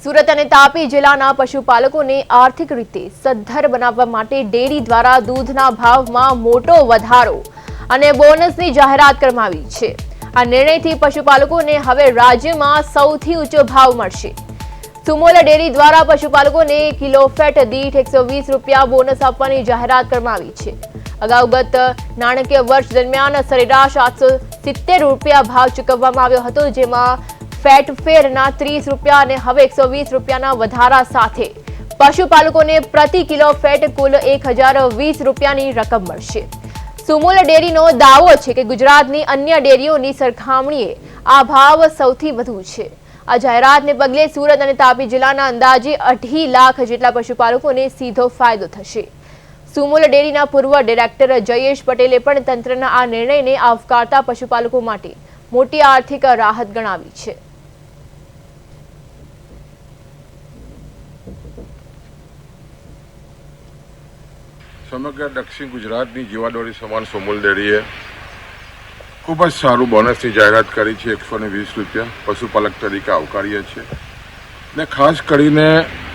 સુરત અને તાપી જિલ્લાના પશુપાલકોને આર્થિક રીતે સદ્ધર બનાવવા માટે ડેરી દ્વારા દૂધના ભાવમાં મોટો વધારો અને બોનસની જાહેરાત કરવામાં આવી છે। આ નિર્ણયથી પશુપાલકોને હવે રાજ્યમાં સૌથી ઊંચો ભાવ મળશે। સુમોલ ડેરી દ્વારા પશુપાલકોને કિલો ફેટ દીઠ 120 રૂપિયા બોનસ આપવાની જાહેરાત કરવામાં આવી છે। અગાઉ ગત નાણાકીય વર્ષ દરમિયાન સરેરાશ 870 રૂપિયા ભાવ ચૂકવવામાં આવ્યો હતો, જેમાં ફેટ ફેરના 30 રૂપિયા અને હવે 120 રૂપિયાના વધારા સાથે પશુપાલકોને પ્રતિ કિલો ફેટ કુલ 1020 રૂપિયાની રકમ મળશે। સુમોલ ડેરીનો દાવો છે કે ગુજરાતની અન્ય ડેરીઓની સરખામણીએ આ ભાવ સૌથી વધુ છે। આ જાહેરાતને પગલે સુરત અને તાપી જિલ્લાના અંદાજે 2.5 લાખ જેટલા પશુપાલકોને સીધો ફાયદો થશે। સુમોલ ડેરીના પૂર્વ ડિરેક્ટર જયેશ પટેલે પણ તંત્રના આ નિર્ણયને આવકારતા પશુપાલકો માટે મોટી આર્થિક રાહત ગણાવી છે। સમગ્ર દક્ષિણ ગુજરાતની જીવાદોરી સમાન સુમોલ ડેરીએ ખૂબ જ સારું બોનસની જાહેરાત કરી છે। 120 રૂપિયા પશુપાલક તરીકે આવકારીએ છીએ ને ખાસ કરીને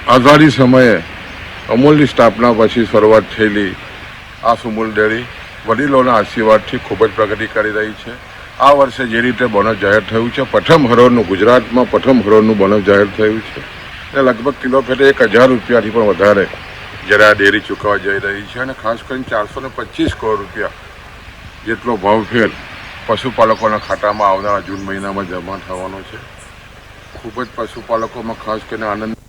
આઝાદી સમયે અમૂલની સ્થાપના પછી શરૂઆત થયેલી આ સુમોલ ડેરી વડીલોના આશીર્વાદથી ખૂબ જ પ્રગતિ કરી રહી છે। આ વર્ષે જે રીતે બોનસ જાહેર થયું છે, પ્રથમ હરોળનું ગુજરાતમાં પ્રથમ હરોળનું બોનસ જાહેર થયું છે ને લગભગ કિલો ફેટે 1000 રૂપિયાથી પણ વધારે જ્યારે આ ડેરી ચૂકવવા જઈ રહી છે અને ખાસ કરીને 425 કરોડ રૂપિયા જેટલો ભાવફેર પશુપાલકોના ખાતામાં આવનારા જૂન મહિનામાં જમા થવાનો છે। ખૂબ જ પશુપાલકોમાં ખાસ કરીને આનંદ